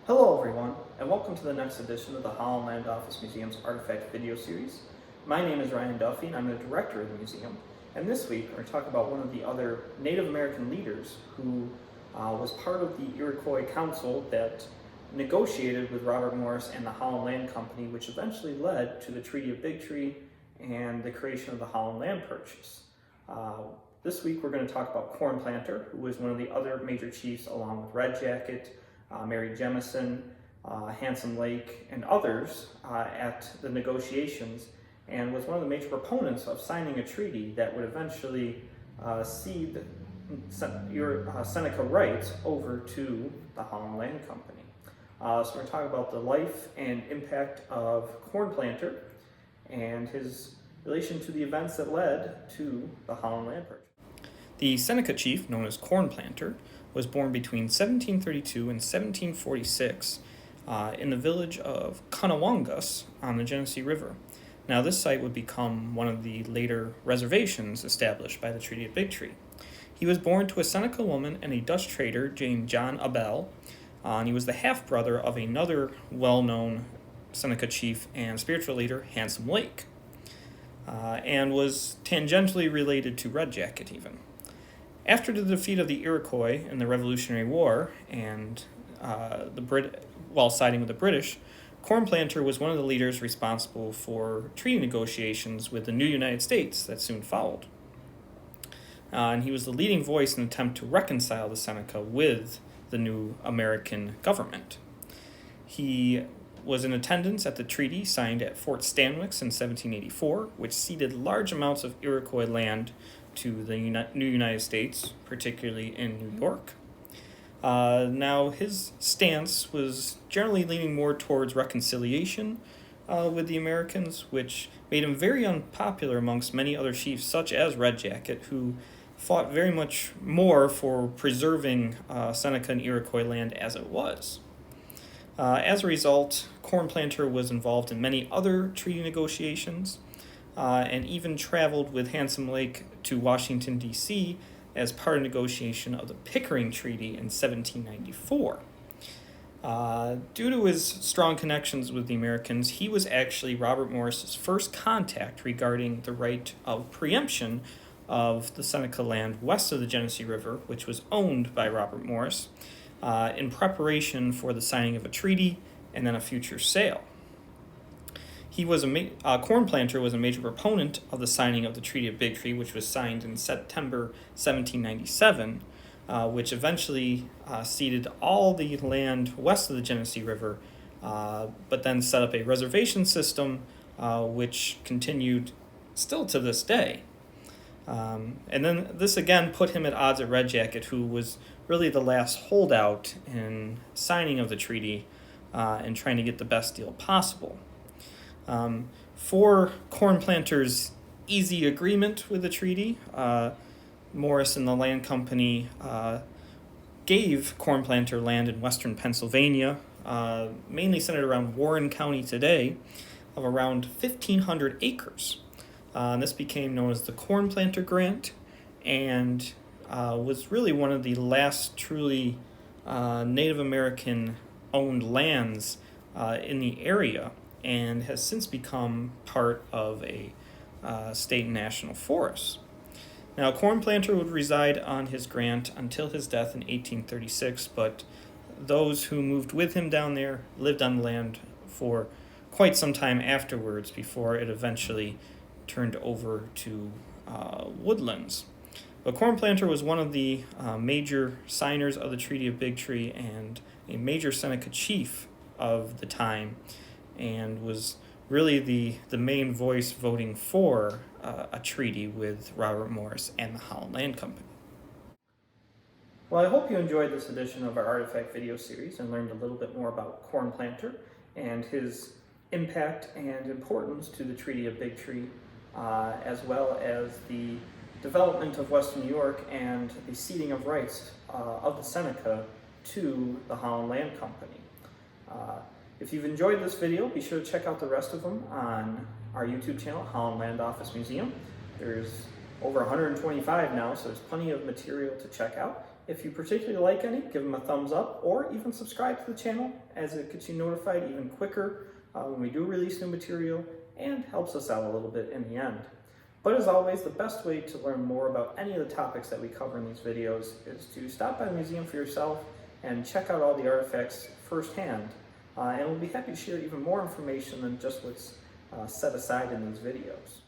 Hello everyone, and welcome to the next edition of the Holland Land Office Museum's Artifact video series. My name is Ryan Duffy and I'm the director of the museum. And this week we're going to talk about one of the other Native American leaders who was part of the Iroquois Council that negotiated with Robert Morris and the Holland Land Company, which eventually led to the Treaty of Big Tree and the creation of the Holland Land Purchase. This week we're going to talk about Cornplanter, who was one of the other major chiefs along with Red Jacket, Mary Jemison, Handsome Lake, and others at the negotiations, and was one of the major proponents of signing a treaty that would eventually cede Seneca rights over to the Holland Land Company. So we're going to talk about the life and impact of Cornplanter and his relation to the events that led to the Holland Land Purchase. The Seneca chief, known as Cornplanter, was born between 1732 and 1746 in the village of Conewangus on the Genesee River. Now, this site would become one of the later reservations established by the Treaty of Big Tree. He was born to a Seneca woman and a Dutch trader named John Abel, and he was the half-brother of another well-known Seneca chief and spiritual leader, Handsome Lake, and was tangentially related to Red Jacket even. After the defeat of the Iroquois in the Revolutionary War and while siding with the British, Cornplanter was one of the leaders responsible for treaty negotiations with the new United States that soon followed. And he was the leading voice in an attempt to reconcile the Seneca with the new American government. He was in attendance at the treaty signed at Fort Stanwix in 1784, which ceded large amounts of Iroquois land to the new United States, particularly in New York. Now, his stance was generally leaning more towards reconciliation with the Americans, which made him very unpopular amongst many other chiefs, such as Red Jacket, who fought very much more for preserving Seneca and Iroquois land as it was. As a result, Cornplanter was involved in many other treaty negotiations, and even traveled with Handsome Lake to Washington, D.C. as part of negotiation of the Pickering Treaty in 1794. Due to his strong connections with the Americans, he was actually Robert Morris's first contact regarding the right of preemption of the Seneca land west of the Genesee River, which was owned by Robert Morris, in preparation for the signing of a treaty and then a future sale. Cornplanter was a major proponent of the signing of the Treaty of Big Tree, which was signed in September 1797, which eventually ceded all the land west of the Genesee River, but then set up a reservation system which continued still to this day. And then this again put him at odds at Red Jacket, who was really the last holdout in signing of the treaty and trying to get the best deal possible. For Cornplanter's easy agreement with the treaty, Morris and the land company gave Cornplanter land in western Pennsylvania, mainly centered around Warren County today, of around 1,500 acres. And this became known as the Cornplanter Grant, and was really one of the last truly Native American-owned lands in the area, and has since become part of a state and national forest. Now, Cornplanter would reside on his grant until his death in 1836, but those who moved with him down there lived on the land for quite some time afterwards before it eventually turned over to woodlands. But Cornplanter was one of the major signers of the Treaty of Big Tree and a major Seneca chief of the time, and was really the main voice voting for a treaty with Robert Morris and the Holland Land Company. Well, I hope you enjoyed this edition of our Artifact video series and learned a little bit more about Cornplanter and his impact and importance to the Treaty of Big Tree, as well as the development of Western New York and the ceding of rights of the Seneca to the Holland Land Company. If you've enjoyed this video, be sure to check out the rest of them on our YouTube channel, Holland Land Office Museum. There's over 125 now, so there's plenty of material to check out. If you particularly like any, give them a thumbs up or even subscribe to the channel, as it gets you notified even quicker when we do release new material and helps us out a little bit in the end. But as always, the best way to learn more about any of the topics that we cover in these videos is to stop by the museum for yourself and check out all the artifacts firsthand. And we'll be happy to share even more information than just what's set aside in these videos.